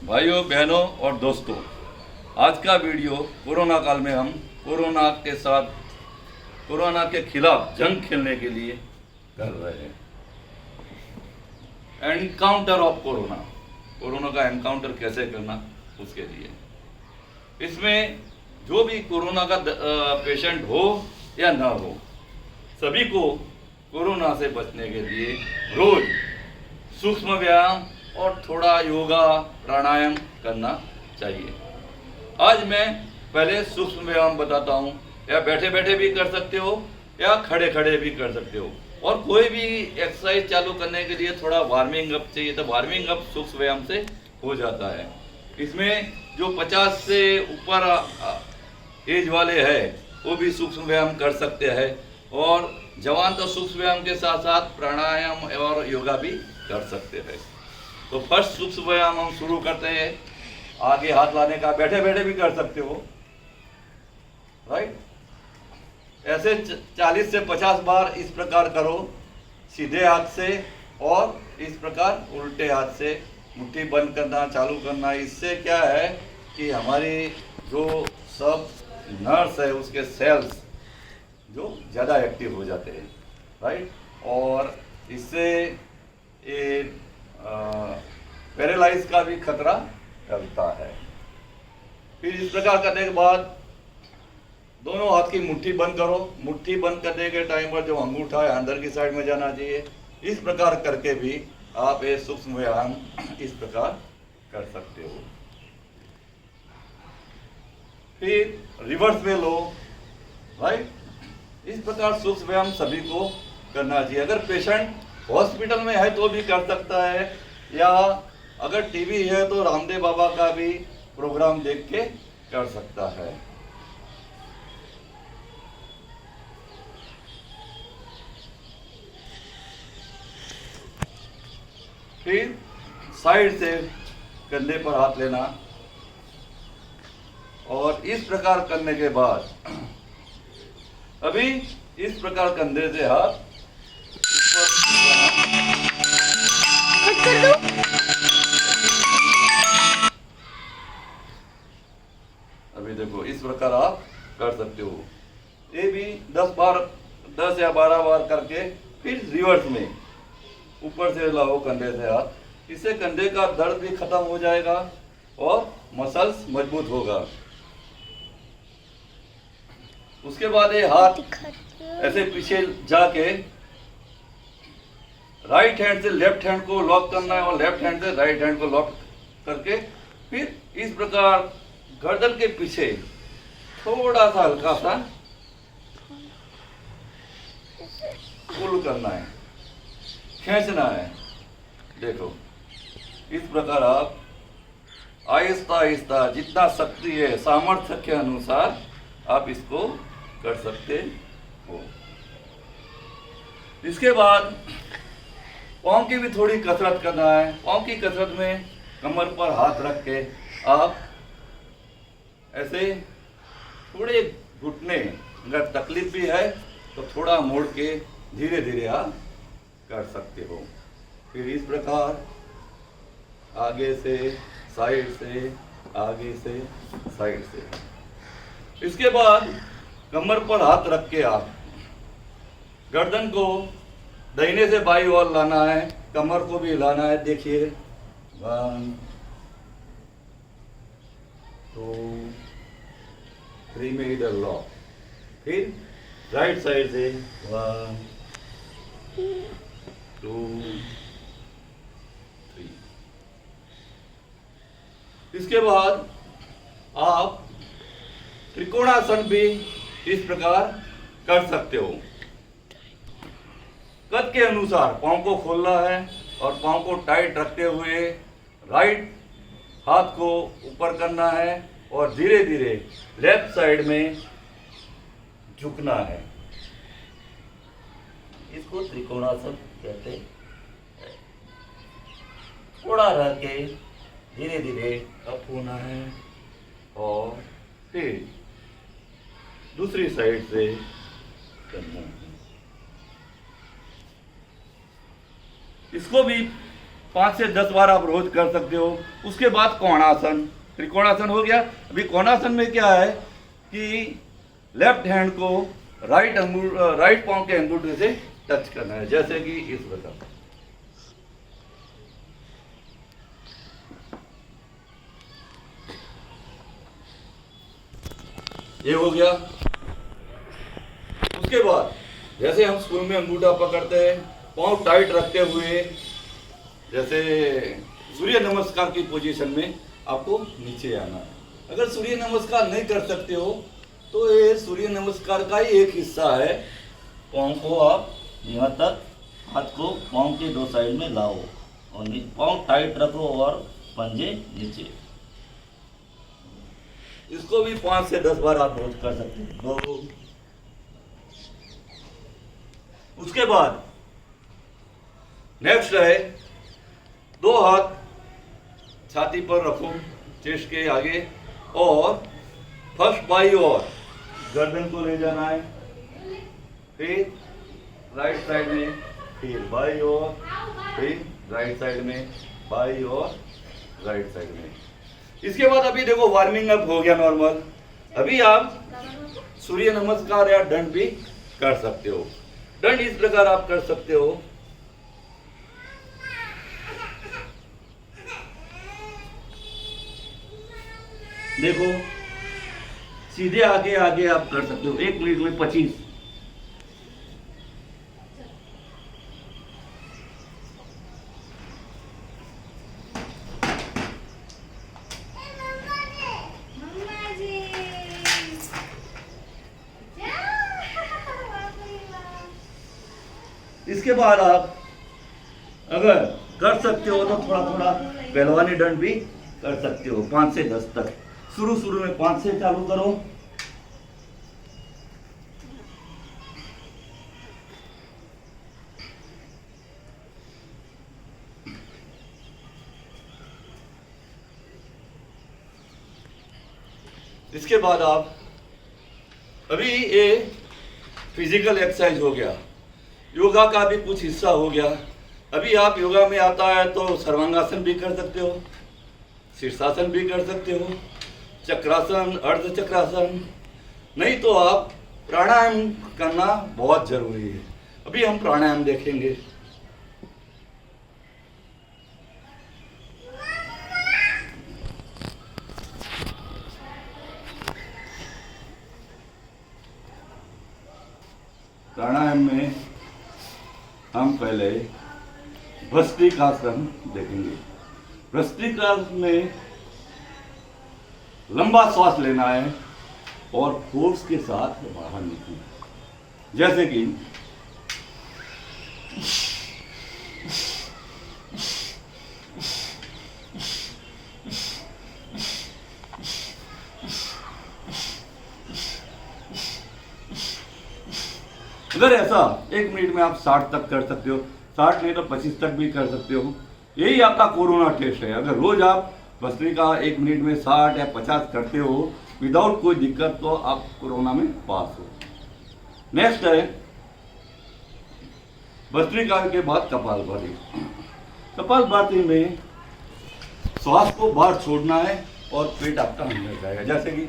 भाइयों बहनों और दोस्तों, आज का वीडियो कोरोना काल में हम कोरोना के खिलाफ जंग खेलने के लिए कर रहे हैं। एनकाउंटर ऑफ कोरोना का एनकाउंटर कैसे करना, उसके लिए इसमें जो भी कोरोना का पेशेंट हो या ना हो, सभी को कोरोना से बचने के लिए रोज सूक्ष्म व्यायाम और थोड़ा योगा प्राणायाम करना चाहिए। आज मैं पहले सूक्ष्म व्यायाम बताता हूँ, या बैठे बैठे भी कर सकते हो या खड़े खड़े भी कर सकते हो। और कोई भी एक्सरसाइज चालू करने के लिए थोड़ा वार्मिंग अप चाहिए, तो वार्मिंग अप सूक्ष्म व्यायाम से हो जाता है। इसमें जो 50 से ऊपर एज वाले हैं वो भी सूक्ष्म व्यायाम कर सकते हैं, और जवान तो सूक्ष्म व्यायाम के साथ साथ प्राणायाम और योगा भी कर सकते हैं। तो फर्स्ट सूक्ष्म व्यायाम हम शुरू करते हैं। आगे हाथ लाने का, बैठे बैठे भी कर सकते हो, राइट। ऐसे 40 से 50 बार इस प्रकार करो, सीधे हाथ से, और इस प्रकार उल्टे हाथ से मुट्ठी बंद करना चालू करना। इससे क्या है कि हमारी जो सब नर्व्स है उसके सेल्स जो ज़्यादा एक्टिव हो जाते हैं, राइट। और इससे ये पैरालाइज का भी खतरा टलता है। फिर इस प्रकार करने के बाद दोनों हाथ की मुट्ठी बंद करो। मुट्ठी बंद करने के टाइम पर जो अंगूठा है अंदर की साइड में जाना चाहिए। इस प्रकार करके भी आप ये सूक्ष्म व्यायाम इस प्रकार कर सकते हो। फिर रिवर्स में लो, राइट। इस प्रकार सूक्ष्म व्यायाम सभी को करना चाहिए। अगर पेशेंट हॉस्पिटल में है तो भी कर सकता है, या अगर टीवी है तो रामदेव बाबा का भी प्रोग्राम देख के कर सकता है। फिर साइड से कंधे पर हाथ लेना, और इस प्रकार करने के बाद अभी इस प्रकार कंधे से हाथ ऊपर, अभी देखो इस प्रकार आप कर सकते हो। ये भी 10 या 12 बार करके फिर रिवर्स में ऊपर से लाओ कंधे से हाथ। इससे कंधे का दर्द भी खत्म हो जाएगा और मसल्स मजबूत होगा। उसके बाद ये हाथ ऐसे पीछे जाके राइट हैंड से लेफ्ट हैंड को लॉक करना है, और लेफ्ट हैंड से राइट हैंड को लॉक करके फिर इस प्रकार गर्दन के पीछे थोड़ा सा हल्का सा पुल करना है, खींचना है। देखो इस प्रकार आप आहिस्ता आहिस्ता जितना शक्ति है सामर्थ्य के अनुसार आप इसको कर सकते हो। इसके बाद पाँव की भी थोड़ी कसरत करना है। पाँव की कसरत में कमर पर हाथ रख के आप ऐसे थोड़े घुटने, अगर तकलीफ भी है तो थोड़ा मोड़ के धीरे धीरे आप कर सकते हो। फिर इस प्रकार आगे से साइड से, आगे से साइड से। इसके बाद कमर पर हाथ रख के आप गर्दन को दाहिने से बाईं ओर लाना है, कमर को भी हिलाना है। देखिए 1 2 3 में इधर लॉक। फिर राइट साइड से 1 2 3। इसके बाद आप त्रिकोणासन भी इस प्रकार कर सकते हो। कद के अनुसार पाँव को खोलना है, और पाँव को टाइट रखते हुए राइट हाथ को ऊपर करना है, और धीरे धीरे लेफ्ट साइड में झुकना है। इसको त्रिकोणासन कहते हैं। थोड़ा रह के धीरे धीरे अप होना है, और फिर दूसरी साइड से करना है। इसको भी 5 से 10 बार आप रोज कर सकते हो। उसके बाद कोणासन, त्रिकोणासन हो गया। अभी कोणासन में क्या है कि लेफ्ट हैंड को राइट पाँव के अंगूठे से टच करना है, जैसे कि इस प्रकार। ये हो गया। उसके बाद जैसे हम स्कूल में अंगूठा पकड़ते हैं, पाँव टाइट रखते हुए, जैसे सूर्य नमस्कार की पोजीशन में आपको नीचे आना है। अगर सूर्य नमस्कार नहीं कर सकते हो तो ये सूर्य नमस्कार का ही एक हिस्सा है। पाँव को आप यहाँ तक, हाथ को पाँव के 2 साइड में लाओ और पाँव टाइट रखो और पंजे नीचे। इसको भी 5 से 10 बार आप रोज कर सकते हो। उसके बाद नेक्स्ट है 2 हाथ छाती पर रखो, चेस्ट के आगे, और फर्स्ट बाई और गर्दन को ले जाना है, फिर राइट साइड में, फिर बाई और, फिर राइट साइड में, बाई और राइट साइड में। इसके बाद अभी देखो वार्मिंग अप हो गया नॉर्मल। अभी आप सूर्य नमस्कार या दंड भी कर सकते हो। दंड इस प्रकार आप कर सकते हो, देखो सीधे आगे आगे आप कर सकते हो। 1 मिनट में 25। इसके बाद आप अगर कर सकते हो तो थोड़ा थोड़ा पहलवानी दंड भी कर सकते हो, 5 से 10 तक। शुरू में 5 से चालू करो। इसके बाद आप अभी ये फिजिकल एक्सरसाइज हो गया, योगा का भी कुछ हिस्सा हो गया। अभी आप योगा में आता है तो सर्वांगासन भी कर सकते हो, शीर्षासन भी कर सकते हो, चक्रासन, अर्ध चक्रासन। नहीं तो आप प्राणायाम करना बहुत जरूरी है। अभी हम प्राणायाम देखेंगे। प्राणायाम में हम पहले भस्त्रिकासन देखेंगे। भस्त्रिकासन में लंबा श्वास लेना है और फोर्स के साथ बाहर निकलना है, जैसे कि अगर ऐसा 1 मिनट में आप 60 तक कर सकते हो, 60 नहीं तो 25 तक भी कर सकते हो। यही आपका कोरोना टेस्ट है। अगर रोज आप भस्त्रिका 1 मिनट में 60 या 50 करते हो विदाउट कोई दिक्कत, तो आप कोरोना में पास हो। नेक्स्ट है भस्त्रिका के बाद कपालभाति। कपालभाति में श्वास को बाहर छोड़ना है और पेट आपका अंदर जाएगा, जैसे कि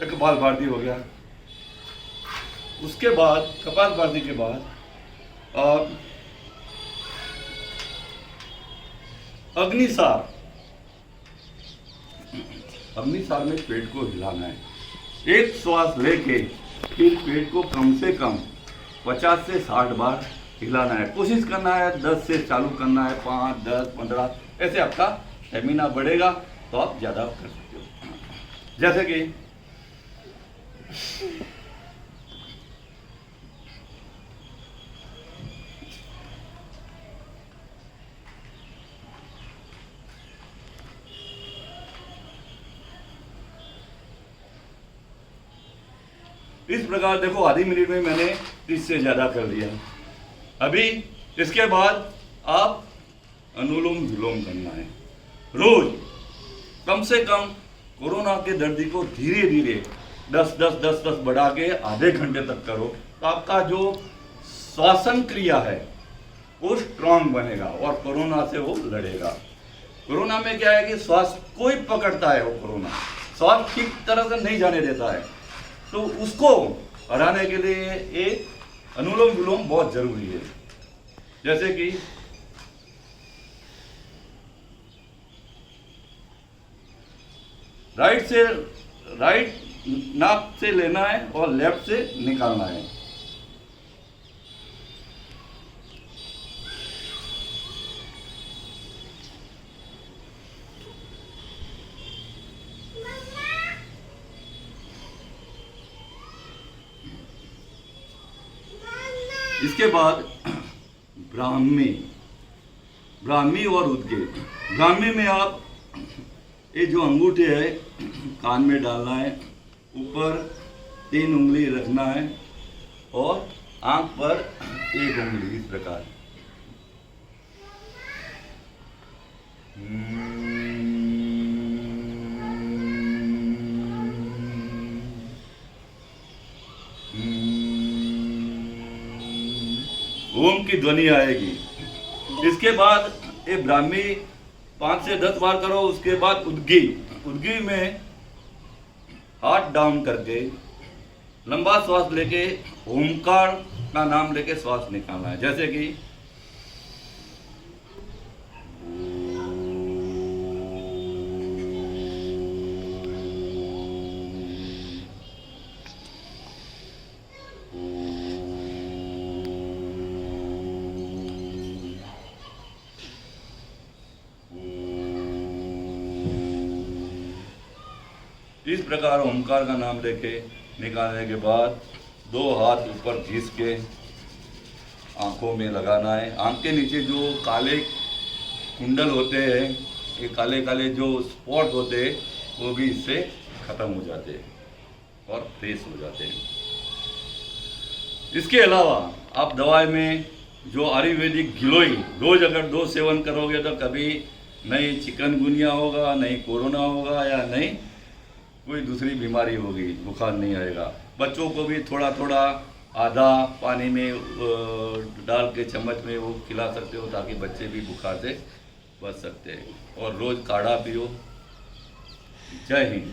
कपालभाति हो गया। उसके बाद कपालभाति के बाद आप अग्निसार में पेट को हिलाना है। एक श्वास लेके फिर पेट को कम से कम 50 से 60 बार हिलाना है। कोशिश करना है 10 से चालू करना है, 5, 10, 15, ऐसे आपका स्टेमिना बढ़ेगा तो आप ज़्यादा कर सकते हो। जैसे कि इस प्रकार देखो, आधी मिनट में मैंने 30 से ज़्यादा कर दिया। अभी इसके बाद आप अनुलोम विलोम करना है। रोज कम से कम कोरोना के दर्दी को धीरे धीरे 10 बढ़ा के आधे घंटे तक करो, तो आपका जो श्वासन क्रिया है वो स्ट्रांग बनेगा और कोरोना से वो लड़ेगा। कोरोना में क्या है कि श्वास कोई पकड़ता है, वो कोरोना श्वास ठीक तरह से नहीं जाने देता है, तो उसको हराने के लिए एक अनुलोम विलोम बहुत जरूरी है। जैसे कि राइट नाक से लेना है और लेफ्ट से निकालना है। इसके बाद ब्राह्मी और उद्गे। ब्राह्मी में आप ये जो अंगूठे है कान में डालना है, ऊपर 3 उंगली रखना है और आंख पर 1 उंगली, इस प्रकार। ओम की ध्वनि आएगी। इसके बाद ये ब्राह्मी 5 से 10 बार करो। उसके बाद उद्गी में हाथ डाउन करके लंबा श्वास लेके ओमकार का नाम लेके श्वास निकालना है। जैसे कि इस प्रकार ओमकार का नाम लेके निकालने के बाद 2 हाथ ऊपर घिस के आंखों में लगाना है। आंख के नीचे जो काले कुंडल होते हैं, ये काले काले जो स्पॉट होते हैं, वो भी इससे खत्म हो जाते हैं और फ्रेश हो जाते हैं। इसके अलावा आप दवाई में जो आयुर्वेदिक गिलोय रोज अगर 2 सेवन करोगे तो कभी नहीं चिकनगुनिया होगा, नहीं कोरोना होगा, या नहीं कोई दूसरी बीमारी होगी, बुखार नहीं आएगा। बच्चों को भी थोड़ा थोड़ा आधा पानी में डाल के चम्मच में वो खिला सकते हो, ताकि बच्चे भी बुखार से बच सकते हैं। और रोज़ काढ़ा पियो। जय हिंद।